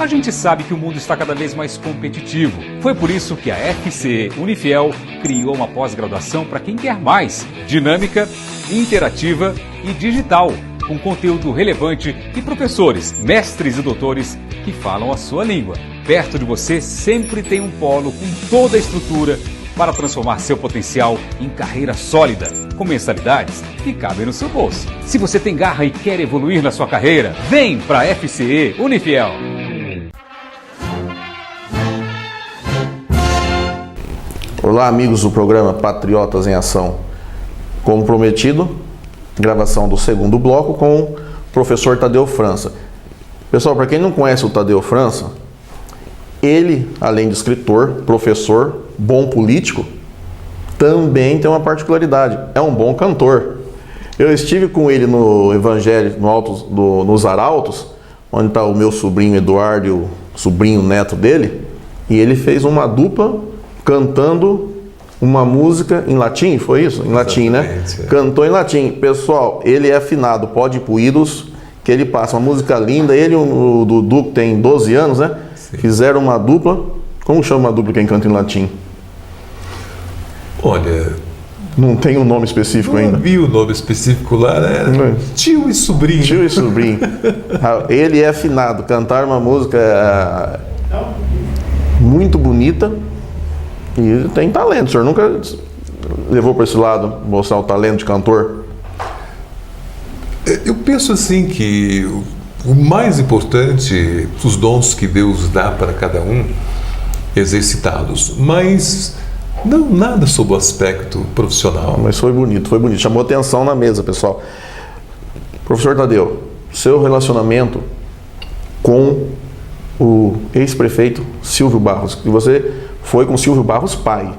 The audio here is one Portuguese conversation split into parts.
A gente sabe que o mundo está cada vez mais competitivo. Foi por isso que a FCE Unifiel criou uma pós-graduação para quem quer mais, dinâmica, interativa e digital, com conteúdo relevante e professores, mestres e doutores que falam a sua língua. Perto de você sempre tem um polo com toda a estrutura para transformar seu potencial em carreira sólida, com mensalidades que cabem no seu bolso. Se você tem garra e quer evoluir na sua carreira, vem para a FCE Unifiel. Olá, amigos do programa Patriotas em Ação. Como prometido, gravação do segundo bloco com o professor Tadeu França. Pessoal, para quem não conhece o Tadeu França, ele, além de escritor, professor, bom político, também tem uma particularidade, é um bom cantor. Eu estive com ele no Evangelho, nos Arautos, onde está o meu sobrinho Eduardo e o sobrinho neto dele, e ele fez uma dupla cantando uma música em latim, foi isso? Em latim, né? Cantou em latim. Pessoal, ele é afinado, pode ir pro Ídolos, que ele passa uma música linda. Ele e o Dudu, que tem 12 anos, né? Sim. Fizeram uma dupla. Como chama uma dupla quem canta em latim? Olha... Não tem um nome específico ainda? Não vi o nome específico lá, né? Tio e sobrinho. Tio e sobrinho. Ele é afinado, cantar uma música muito bonita. E tem talento. O senhor nunca levou para esse lado, mostrar o talento de cantor? Eu penso assim que o mais importante, os dons que Deus dá para cada um, exercitá-los. Mas não nada sob o aspecto profissional. Mas foi bonito, foi bonito. Chamou atenção na mesa, pessoal. Professor Tadeu, seu relacionamento com o ex-prefeito Silvio Barros, que você foi com Silvio Barros pai.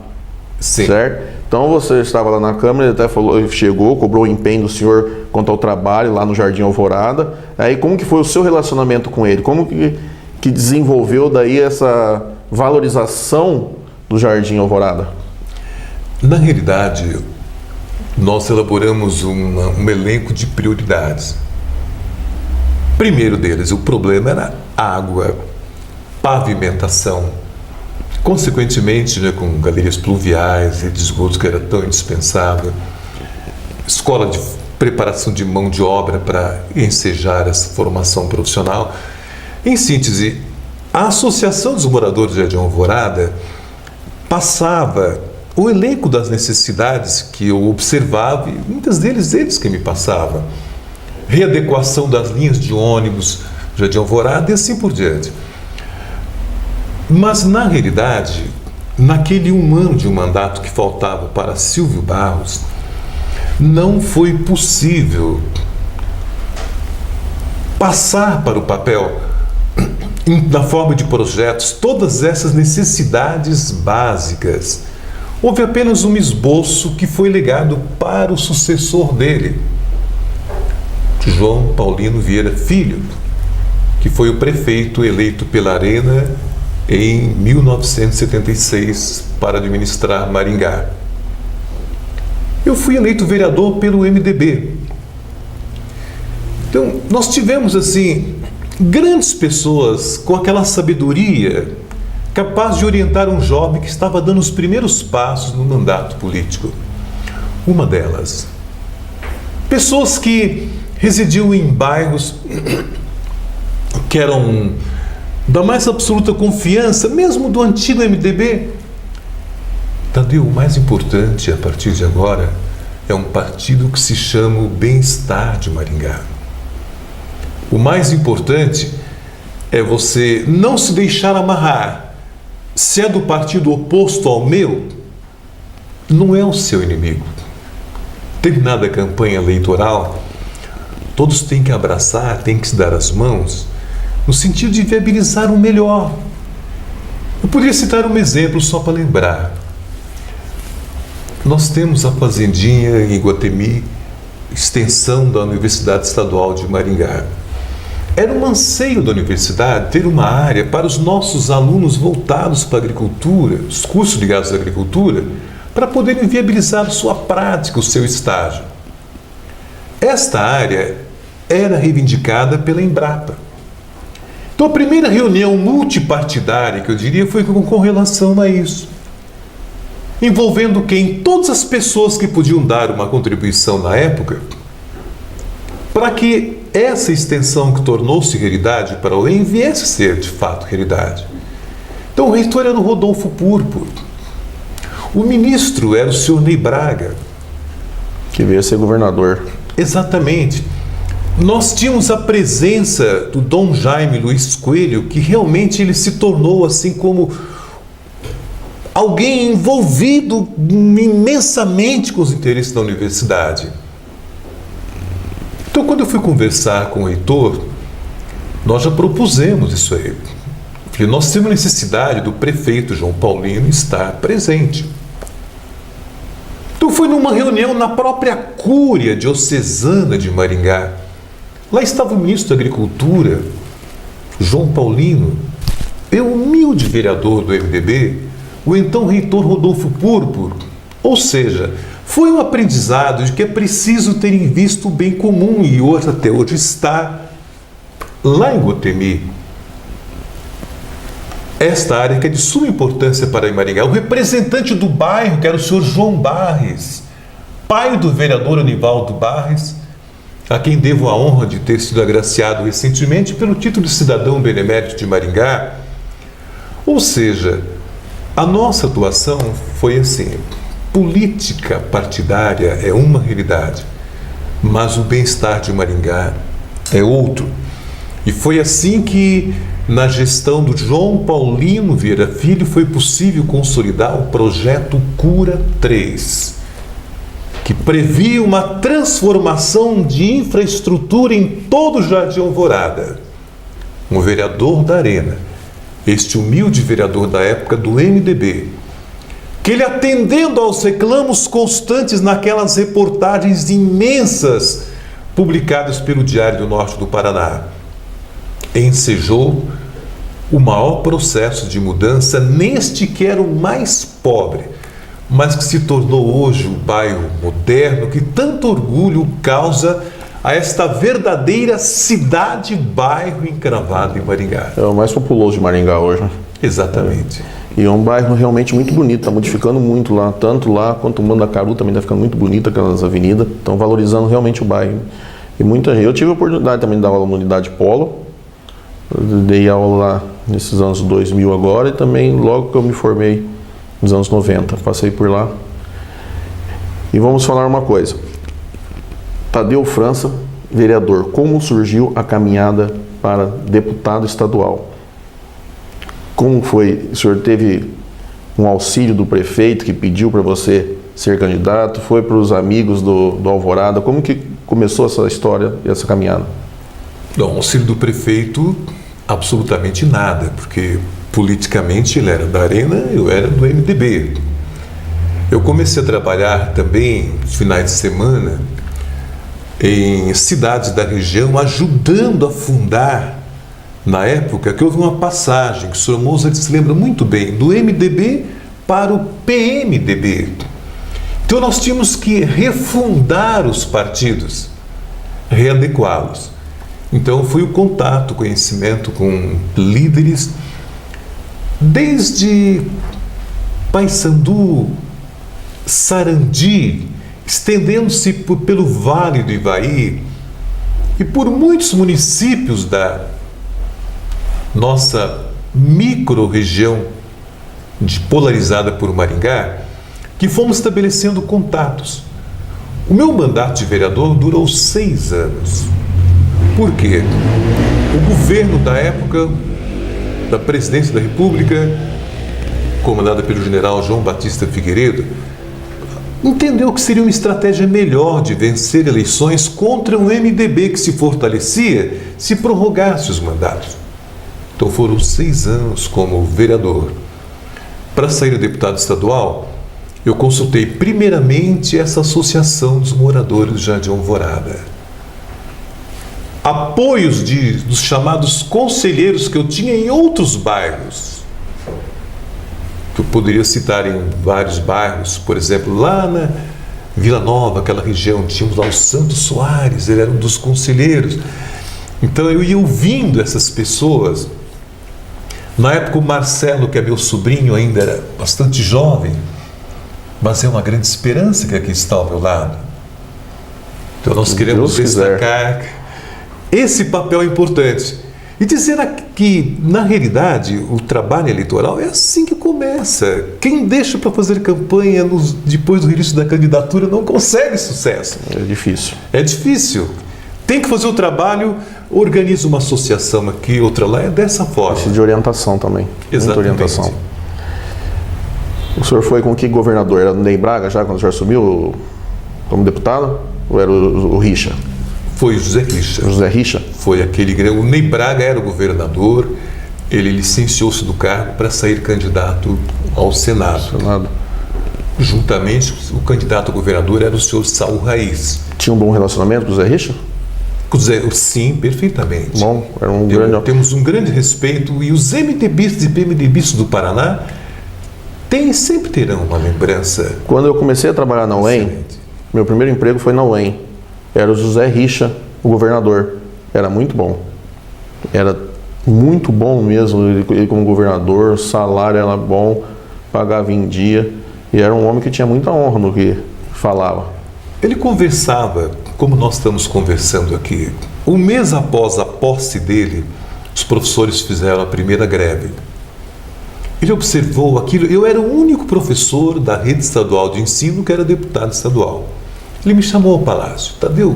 Sim. Certo? Então você estava lá na Câmara, ele até falou, chegou, cobrou o empenho do senhor quanto ao trabalho lá no Jardim Alvorada. Aí como que foi o seu relacionamento com ele? Como que desenvolveu daí essa valorização do Jardim Alvorada? Na realidade, nós elaboramos um elenco de prioridades. Primeiro deles, o problema era água, pavimentação. Consequentemente, né, com galerias pluviais, rede de esgotos que era tão indispensável, escola de preparação de mão de obra para ensejar essa formação profissional. Em síntese, a Associação dos Moradores de Jardim Alvorada passava o elenco das necessidades que eu observava, e muitas deles eles que me passavam. Readequação das linhas de ônibus, Jardim Alvorada e assim por diante. Mas, na realidade, naquele 1 ano de um mandato que faltava para Silvio Barros, não foi possível passar para o papel, na forma de projetos, todas essas necessidades básicas. Houve apenas um esboço que foi legado para o sucessor dele, João Paulino Vieira Filho, que foi o prefeito eleito pela Arena em 1976 para administrar Maringá. Eu fui eleito vereador pelo MDB. Então, nós tivemos, assim, grandes pessoas com aquela sabedoria capaz de orientar um jovem que estava dando os primeiros passos no mandato político. Uma delas, pessoas que residiam em bairros que eram da mais absoluta confiança, mesmo do antigo MDB. Tadeu, o mais importante a partir de agora é um partido que se chama o Bem-Estar de Maringá. O mais importante é você não se deixar amarrar. Se é do partido oposto ao meu, não é o seu inimigo. Terminada a campanha eleitoral, todos têm que abraçar, têm que se dar as mãos, no sentido de viabilizar o melhor. Eu poderia citar um exemplo só para lembrar. Nós temos a fazendinha em Iguatemi, extensão da Universidade Estadual de Maringá. Era um anseio da universidade ter uma área para os nossos alunos voltados para a agricultura, os cursos ligados à agricultura, para poderem viabilizar sua prática, o seu estágio. Esta área era reivindicada pela Embrapa. Então a primeira reunião multipartidária, que eu diria, foi com relação a isso. Envolvendo quem? Todas as pessoas que podiam dar uma contribuição na época para que essa extensão que tornou-se realidade para o EM viesse a ser de fato realidade. Então o reitor era o Rodolfo Púrpura. O ministro era o senhor Ney Braga. Que veio a ser governador. Exatamente. Nós tínhamos a presença do Dom Jaime Luiz Coelho, que realmente ele se tornou assim como alguém envolvido imensamente com os interesses da universidade. Então, quando eu fui conversar com o reitor, nós já propusemos isso aí. Porque nós temos necessidade do prefeito João Paulino estar presente. Então, foi numa reunião na própria Cúria Diocesana de Maringá. Lá estava o ministro da Agricultura, João Paulino, eu, humilde vereador do MDB, o então reitor Rodolfo Púrpura. Ou seja, foi um aprendizado de que é preciso ter em vista o bem comum e hoje, até hoje está lá em Guatemi. Esta área que é de suma importância para Maringá. O representante do bairro, que era o senhor João Barres, pai do vereador Anivaldo Barres, a quem devo a honra de ter sido agraciado recentemente pelo título de cidadão benemérito de Maringá. Ou seja, a nossa atuação foi assim: política partidária é uma realidade, mas o bem-estar de Maringá é outro. E foi assim que, na gestão do João Paulino Vieira Filho, foi possível consolidar o projeto Cura 3, que previa uma transformação de infraestrutura em todo o Jardim Alvorada. Um vereador da Arena, este humilde vereador da época do MDB, que ele, atendendo aos reclamos constantes naquelas reportagens imensas publicadas pelo Diário do Norte do Paraná, ensejou o maior processo de mudança neste que era o mais pobre, mas que se tornou hoje o bairro moderno que tanto orgulho causa a esta verdadeira cidade-bairro encravado em Maringá. É o mais populoso de Maringá hoje, né? Exatamente. E é um bairro realmente muito bonito, está modificando muito lá, tanto lá quanto o Mandacaru também está ficando muito bonito, aquelas avenidas, estão valorizando realmente o bairro. E muita gente. Eu tive a oportunidade também de dar aula na unidade Polo, eu dei aula lá nesses anos 2000 agora, e também logo que eu me formei nos anos 90, passei por lá. E vamos falar uma coisa. Tadeu França, vereador, como surgiu a caminhada para deputado estadual? Como foi? O senhor teve um auxílio do prefeito que pediu para você ser candidato? Foi para os amigos do Alvorada? Como que começou essa história e essa caminhada? Não, auxílio do prefeito, absolutamente nada, porque politicamente ele era da Arena, eu era do MDB. Eu comecei a trabalhar também, nos finais de semana, em cidades da região, ajudando a fundar, na época, que houve uma passagem, que o senhor Mozart se lembra muito bem, do MDB para o PMDB. Então nós tínhamos que refundar os partidos, readequá-los. Então foi o contato, o conhecimento com líderes, desde Paissandu, Sarandi, estendendo-se pelo Vale do Ivaí e por muitos municípios da nossa micro-região polarizada por Maringá, que fomos estabelecendo contatos. O meu mandato de vereador durou 6 anos. Por quê? O governo da época, da presidência da República, comandada pelo general João Batista Figueiredo, entendeu que seria uma estratégia melhor de vencer eleições contra um MDB que se fortalecia se prorrogasse os mandatos. Então foram 6 anos como vereador. Para sair a deputado estadual, eu consultei primeiramente essa associação dos moradores do Jardim Alvorada. Apoios dos chamados conselheiros que eu tinha em outros bairros. Eu poderia citar em vários bairros, por exemplo, lá na Vila Nova, aquela região, tínhamos lá o Santos Soares, ele era um dos conselheiros. Então eu ia ouvindo essas pessoas. Na época o Marcelo, que é meu sobrinho, ainda era bastante jovem, mas é uma grande esperança que aqui está ao meu lado. Então nós queremos destacar esse papel importante. E dizer que, na realidade, o trabalho eleitoral é assim que começa. Quem deixa para fazer campanha depois do início da candidatura não consegue sucesso. É difícil. É difícil. Tem que fazer o trabalho, organiza uma associação aqui, outra lá, é dessa forma. Precisa de orientação também. Exatamente. Muita orientação. O senhor foi com que governador? Era o Ney Braga já, quando o senhor assumiu como deputado? Ou era o Richa? Foi o José Richa. José Richa? Foi aquele... O Ney Braga era o governador, ele licenciou-se do cargo para sair candidato ao Senado. Juntamente, o candidato a governador era o senhor Saul Raiz. Tinha um bom relacionamento com o José Richa? Sim, perfeitamente. Bom, era um grande... Temos um grande respeito, e os MDBistas e PMDBistas do Paraná sempre terão uma lembrança. Quando eu comecei a trabalhar na UEM, meu primeiro emprego foi na UEM. Era o José Richa, o governador. Era muito bom. Era muito bom mesmo, ele como governador, o salário era bom, pagava em dia. E era um homem que tinha muita honra no que falava. Ele conversava, como nós estamos conversando aqui. Um mês após a posse dele, os professores fizeram a primeira greve. Ele observou aquilo. Eu era o único professor da rede estadual de ensino que era deputado estadual. Ele me chamou ao palácio. Tadeu,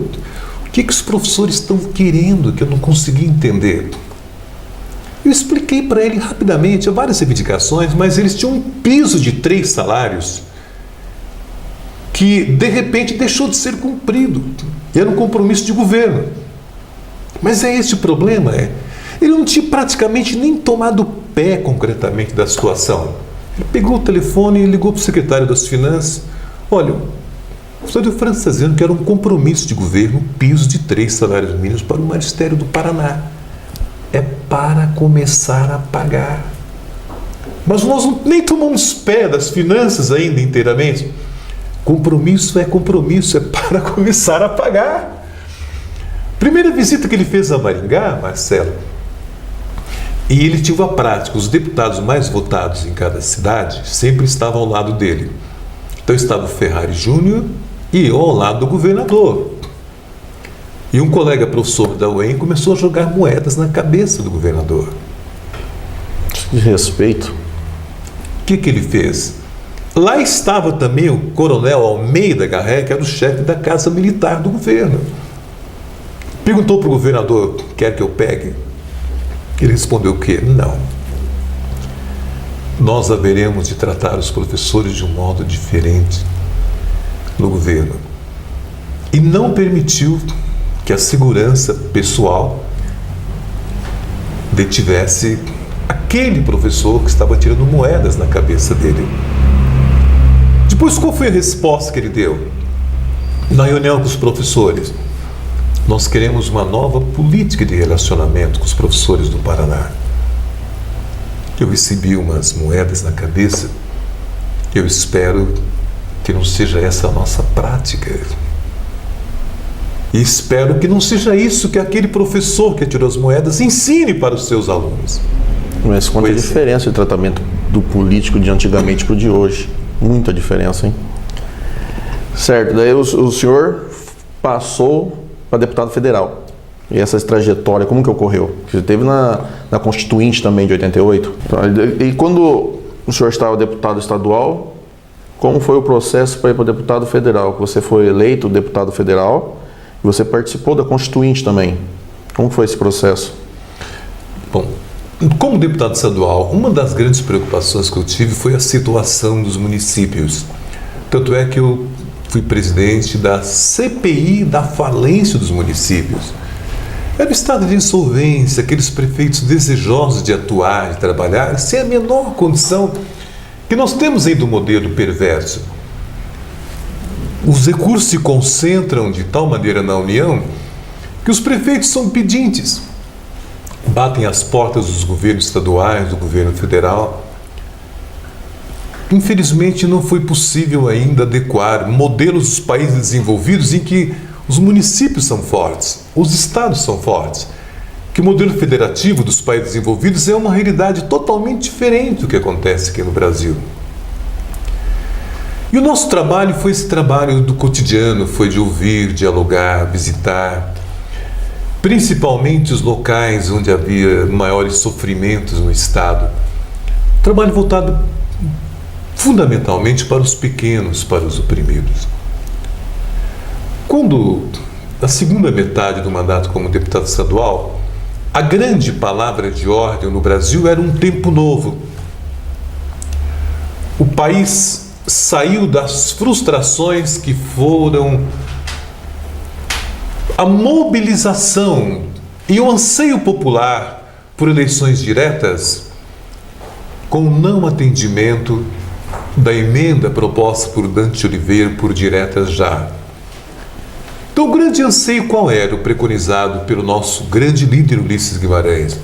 o que os professores estão querendo que eu não consegui entender? Eu expliquei para ele rapidamente várias reivindicações, mas eles tinham um piso de 3 salários que, de repente, deixou de ser cumprido. Era um compromisso de governo. Mas é esse o problema, Ele não tinha praticamente nem tomado pé concretamente da situação. Ele pegou o telefone e ligou para o secretário das Finanças. Olha, o senhor França está dizendo que era um compromisso de governo, piso de 3 salários mínimos para o magistério do Paraná. É para começar a pagar. Mas nós nem tomamos pé das finanças ainda inteiramente. Compromisso é para começar a pagar. Primeira visita que ele fez a Maringá, Marcelo, e ele tinha a prática, os deputados mais votados em cada cidade sempre estavam ao lado dele. Então estava o Ferrari Júnior e eu ao lado do governador. E um colega professor da UEM começou a jogar moedas na cabeça do governador. De respeito. O que ele fez? Lá estava também o coronel Almeida Garré, que era o chefe da Casa Militar do governo. Perguntou para o governador: quer que eu pegue? Ele respondeu que não. Nós haveremos de tratar os professores de um modo diferente no governo. E não permitiu que a segurança pessoal detivesse aquele professor que estava tirando moedas na cabeça dele. Depois, qual foi a resposta que ele deu? Na reunião com os professores: nós queremos uma nova política de relacionamento com os professores do Paraná. Eu recebi umas moedas na cabeça. Eu espero que não seja essa a nossa prática. E espero que não seja isso que aquele professor que tirou as moedas ensine para os seus alunos. Mas quanta diferença de tratamento do político de antigamente para o de hoje. Muita diferença, hein? Certo, daí o senhor passou para deputado federal. E essa trajetória, como que ocorreu? Você teve na Constituinte também de 88. E quando o senhor estava deputado estadual, como foi o processo para ir para deputado federal? Você foi eleito deputado federal e você participou da Constituinte também. Como foi esse processo? Bom, como deputado estadual, uma das grandes preocupações que eu tive foi a situação dos municípios. Tanto é que eu fui presidente da CPI da falência dos municípios. Era o estado de insolvência, aqueles prefeitos desejosos de atuar, de trabalhar, sem a menor condição, que nós temos aí do modelo perverso. Os recursos se concentram de tal maneira na União que os prefeitos são pedintes. Batem as portas dos governos estaduais, do governo federal. Infelizmente, não foi possível ainda adequar modelos dos países desenvolvidos em que os municípios são fortes, os estados são fortes. que o modelo federativo dos países desenvolvidos é uma realidade totalmente diferente do que acontece aqui no Brasil. E o nosso trabalho foi esse trabalho do cotidiano, foi de ouvir, dialogar, visitar, principalmente os locais onde havia maiores sofrimentos no Estado. Trabalho voltado fundamentalmente para os pequenos, para os oprimidos. Quando, na segunda metade do mandato como deputado estadual, a grande palavra de ordem no Brasil era um tempo novo. O país saiu das frustrações que foram a mobilização e o anseio popular por eleições diretas, com o não atendimento da emenda proposta por Dante Oliveira por diretas já. Então, o grande anseio qual era o preconizado pelo nosso grande líder Ulisses Guimarães?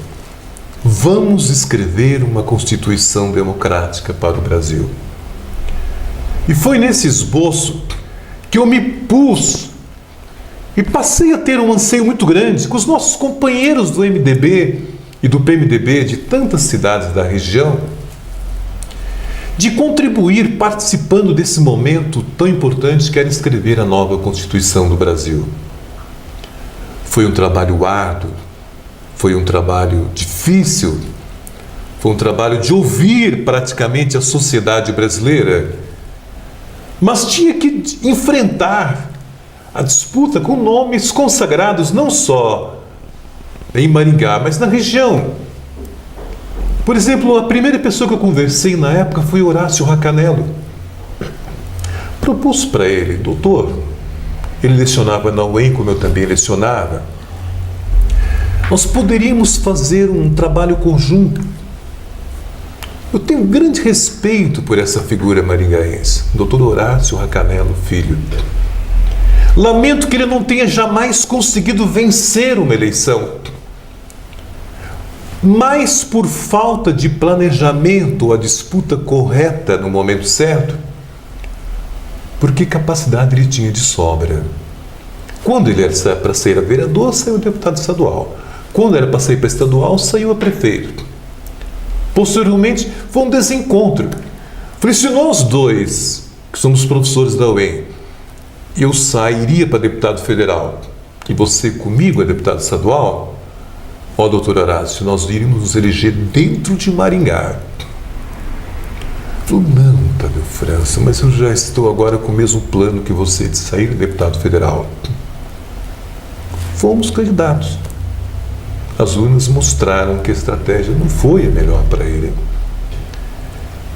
Vamos escrever uma Constituição democrática para o Brasil. E foi nesse esboço que eu me pus e passei a ter um anseio muito grande com os nossos companheiros do MDB e do PMDB de tantas cidades da região, de contribuir participando desse momento tão importante que era escrever a nova Constituição do Brasil. Foi um trabalho árduo, foi um trabalho difícil, foi um trabalho de ouvir praticamente a sociedade brasileira, mas tinha que enfrentar a disputa com nomes consagrados não só em Maringá, mas na região. Por exemplo, a primeira pessoa que eu conversei na época foi Horácio Racanello. Propus para ele, doutor, ele lecionava na UEM, como eu também lecionava, nós poderíamos fazer um trabalho conjunto. Eu tenho grande respeito por essa figura maringaense, doutor Horácio Racanello Filho. Lamento que ele não tenha jamais conseguido vencer uma eleição, mas por falta de planejamento ou a disputa correta no momento certo, porque capacidade ele tinha de sobra. Quando ele era para ser vereador, saiu deputado estadual. Quando era para sair para estadual, saiu a prefeito. Posteriormente, foi um desencontro. Falei, se nós dois, que somos professores da UEM, eu sairia para deputado federal e você comigo é deputado estadual, ó, doutor Horácio, nós iríamos nos eleger dentro de Maringá. Falei, não, Tadeu França, mas eu já estou agora com o mesmo plano que você de sair deputado federal. Fomos candidatos. As urnas mostraram que a estratégia não foi a melhor para ele.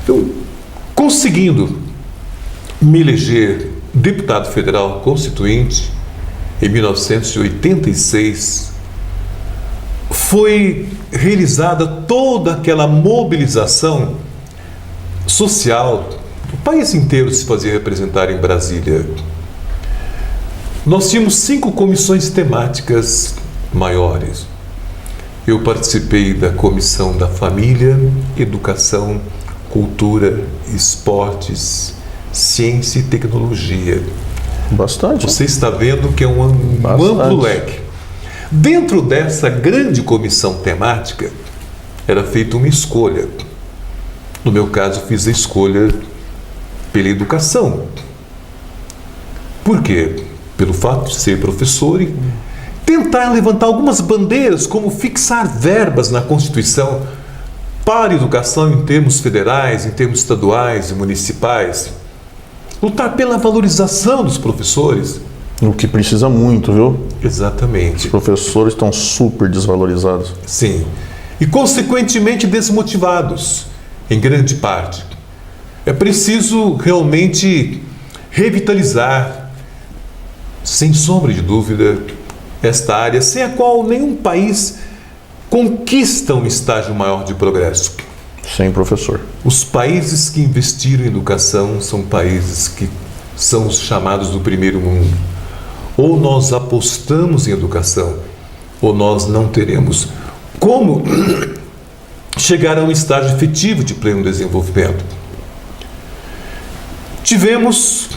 Então, conseguindo me eleger deputado federal constituinte em 1986, foi realizada toda aquela mobilização social. O país inteiro se fazia representar em Brasília. Nós tínhamos 5 comissões temáticas maiores. Eu participei da Comissão da Família, Educação, Cultura, Esportes, Ciência e Tecnologia. Bastante. Você está vendo que é um amplo leque. Dentro dessa grande comissão temática, era feita uma escolha. No meu caso, fiz a escolha pela educação. Por quê? Pelo fato de ser professor e tentar levantar algumas bandeiras, como fixar verbas na Constituição para a educação em termos federais, em termos estaduais e municipais. Lutar pela valorização dos professores. O que precisa muito, viu? Exatamente. Os professores estão super desvalorizados. Sim. E, consequentemente, desmotivados, em grande parte. É preciso realmente revitalizar, sem sombra de dúvida, esta área, sem a qual nenhum país conquista um estágio maior de progresso. Sem professor. Os países que investiram em educação são países que são os chamados do primeiro mundo. Ou nós apostamos em educação, ou nós não teremos como chegar a um estágio efetivo de pleno desenvolvimento. Tivemos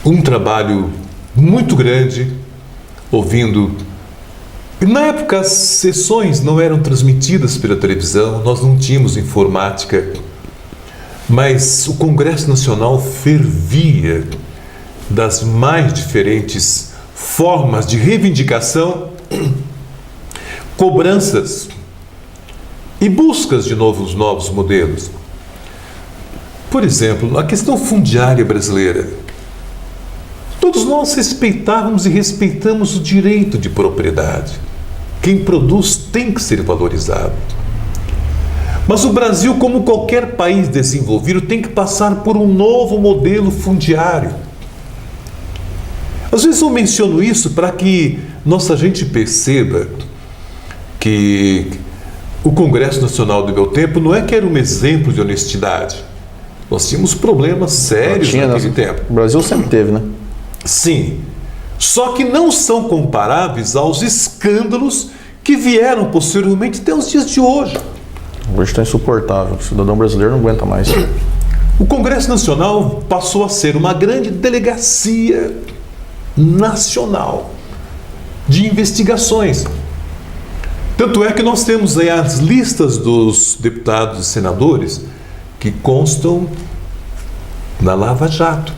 um trabalho muito grande, ouvindo Na época, as sessões não eram transmitidas pela televisão, nós não tínhamos informática, mas o Congresso Nacional fervia das mais diferentes formas de reivindicação, cobranças e buscas de novos modelos. Por exemplo, a questão fundiária brasileira. Todos nós respeitávamos e respeitamos o direito de propriedade. Quem produz tem que ser valorizado. Mas o Brasil, como qualquer país desenvolvido, tem que passar por um novo modelo fundiário. Às vezes eu menciono isso para que nossa gente perceba que o Congresso Nacional do meu tempo não é que era um exemplo de honestidade. Nós tínhamos problemas sérios naquele tempo. O Brasil sempre teve, né? Sim. Só que não são comparáveis aos escândalos que vieram posteriormente até os dias de hoje. Hoje está insuportável. O cidadão brasileiro não aguenta mais. O Congresso Nacional passou a ser uma grande delegacia nacional de investigações. Tanto é que nós temos aí as listas dos deputados e senadores que constam na Lava Jato.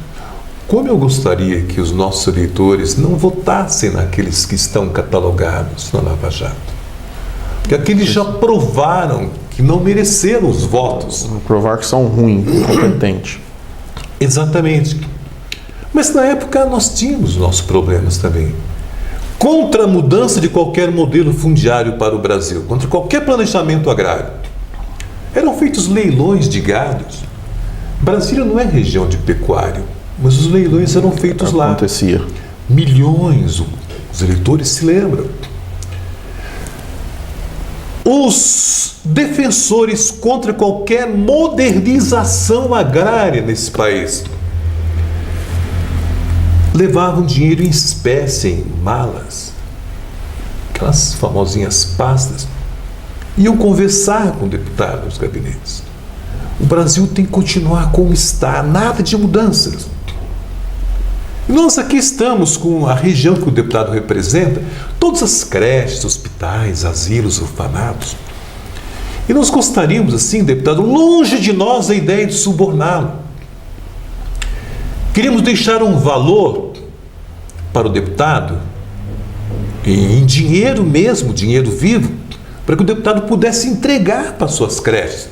Como eu gostaria que os nossos eleitores não votassem naqueles que estão catalogados na Lava Jato. Porque aqueles já provaram que não mereceram os votos. Provar que são ruins, incompetentes. Exatamente. Mas na época nós tínhamos nossos problemas também. Contra a mudança de qualquer modelo fundiário para o Brasil, contra qualquer planejamento agrário, eram feitos leilões de gados. Brasília não é região de pecuário, mas os leilões eram feitos lá. Acontecia. Milhões, os eleitores se lembram. Os defensores contra qualquer modernização agrária nesse país levavam dinheiro em espécie, em malas, aquelas famosinhas pastas, iam conversar com o deputado nos gabinetes. O Brasil tem que continuar como está, nada de mudanças. Nós aqui estamos com a região que o deputado representa, todas as creches, hospitais, asilos, orfanatos. E nós gostaríamos, assim, deputado, longe de nós a ideia de suborná-lo. Queríamos deixar um valor para o deputado, em dinheiro mesmo, dinheiro vivo, para que o deputado pudesse entregar para suas creches,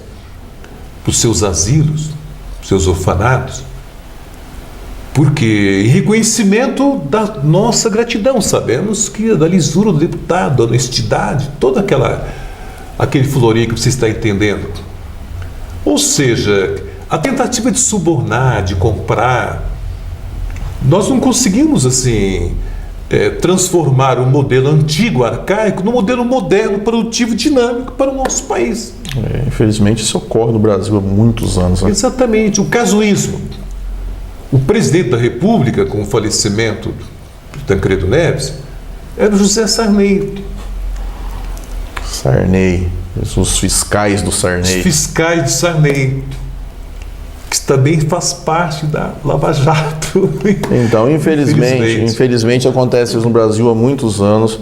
para os seus asilos, para os seus orfanatos. Porque, em reconhecimento da nossa gratidão, sabemos que da lisura do deputado, da honestidade, todo aquele florinho que você está entendendo. Ou seja, a tentativa de subornar, de comprar, nós não conseguimos, assim, transformar o modelo antigo, arcaico, no modelo moderno, produtivo e dinâmico para o nosso país. Infelizmente, isso ocorre no Brasil há muitos anos. Né? Exatamente, o casuísmo. O presidente da República, com o falecimento de Tancredo Neves, era o José Sarney. Sarney, os fiscais do Sarney. Os fiscais de Sarney, que também faz parte da Lava Jato. Então, infelizmente acontece isso no Brasil há muitos anos.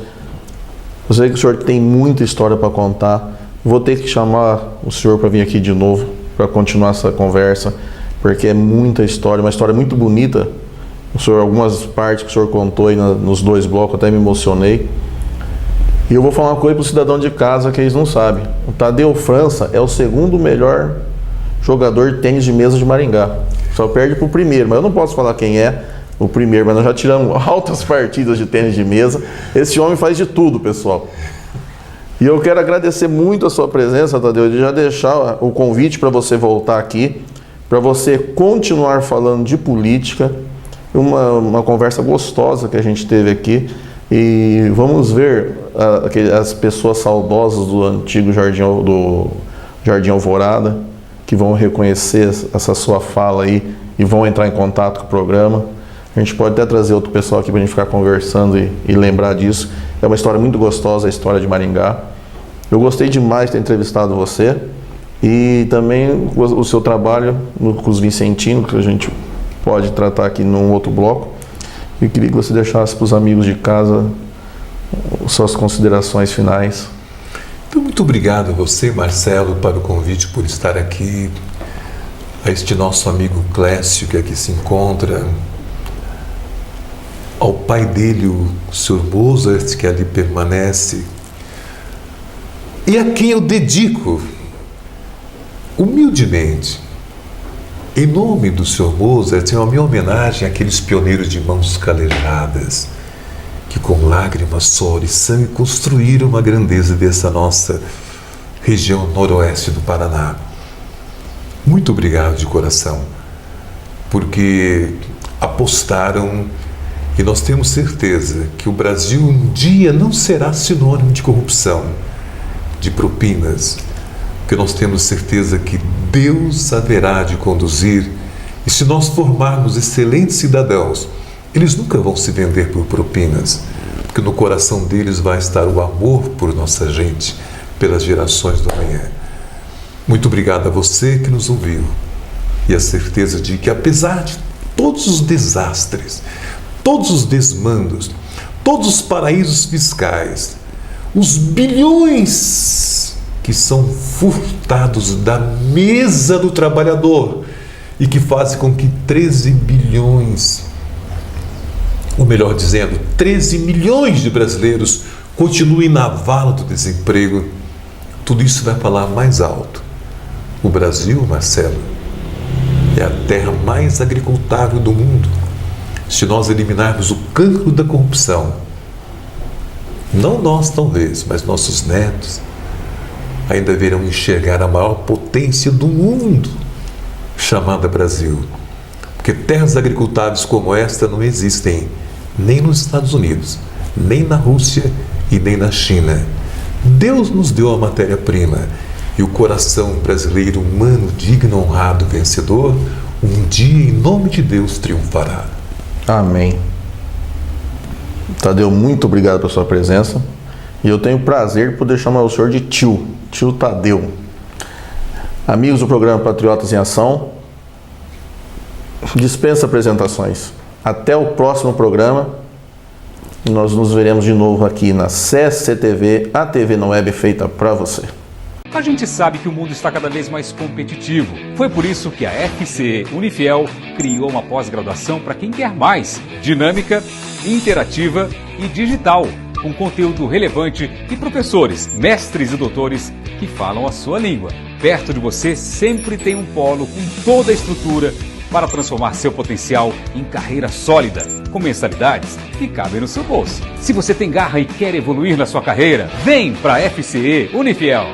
Eu sei que o senhor tem muita história para contar. Vou ter que chamar o senhor para vir aqui de novo, para continuar essa conversa, porque é muita história, uma história muito bonita. O senhor, algumas partes que o senhor contou aí nos dois blocos, até me emocionei. E eu vou falar uma coisa para o cidadão de casa que eles não sabem. O Tadeu França é o segundo melhor jogador de tênis de mesa de Maringá. Só perde para o primeiro, mas eu não posso falar quem é o primeiro, mas nós já tiramos altas partidas de tênis de mesa. Esse homem faz de tudo, pessoal. E eu quero agradecer muito a sua presença, Tadeu, de já deixar o convite para você voltar aqui, para você continuar falando de política, uma conversa gostosa que a gente teve aqui. E vamos ver as pessoas saudosas do antigo Jardim Alvorada, que vão reconhecer essa sua fala aí e vão entrar em contato com o programa. A gente pode até trazer outro pessoal aqui para a gente ficar conversando e lembrar disso. É uma história muito gostosa, a história de Maringá. Eu gostei demais de ter entrevistado você e também o seu trabalho com os Vicentinos, que a gente pode tratar aqui num outro bloco. Eu queria que você deixasse para os amigos de casa suas considerações finais. Então, muito obrigado a você, Marcelo, para o convite, por estar aqui, a este nosso amigo Clécio, que aqui se encontra, ao pai dele, o Sr. Mozart, que ali permanece, e a quem eu dedico, humildemente, em nome do Sr. Mozart, é uma minha homenagem àqueles pioneiros de mãos calejadas, que com lágrimas, suor e sangue construíram a grandeza dessa nossa região noroeste do Paraná. Muito obrigado de coração, porque apostaram, e nós temos certeza que o Brasil um dia não será sinônimo de corrupção, de propinas, porque nós temos certeza que Deus haverá de conduzir, e se nós formarmos excelentes cidadãos, eles nunca vão se vender por propinas, porque no coração deles vai estar o amor por nossa gente, pelas gerações do amanhã. Muito obrigado a você que nos ouviu, e a certeza de que, apesar de todos os desastres, todos os desmandos, todos os paraísos fiscais, os bilhões que são furtados da mesa do trabalhador e que fazem com que 13 bilhões, ou melhor dizendo, 13 milhões de brasileiros continuem na vala do desemprego, tudo isso vai falar mais alto. O Brasil, Marcelo, é a terra mais agricultável do mundo. Se nós eliminarmos o cancro da corrupção, não nós talvez, mas nossos netos ainda verão enxergar a maior potência do mundo, chamada Brasil. Porque terras agricultáveis como esta não existem nem nos Estados Unidos, nem na Rússia e nem na China. Deus nos deu a matéria-prima, e o coração brasileiro humano, digno, honrado, vencedor, um dia, em nome de Deus, triunfará. Amém. Tadeu, muito obrigado pela sua presença. E eu tenho o prazer de poder chamar o senhor de tio Tadeu. Amigos do programa Patriotas em Ação, dispensa apresentações. Até o próximo programa. Nós nos veremos de novo aqui na CSC-TV, a TV na web feita para você. A gente sabe que o mundo está cada vez mais competitivo. Foi por isso que a FCE Unifiel criou uma pós-graduação para quem quer mais, dinâmica, interativa e digital, com conteúdo relevante e professores, mestres e doutores que falam a sua língua. Perto de você sempre tem um polo com toda a estrutura para transformar seu potencial em carreira sólida, com mensalidades que cabem no seu bolso. Se você tem garra e quer evoluir na sua carreira, vem para a FCE Unifiel.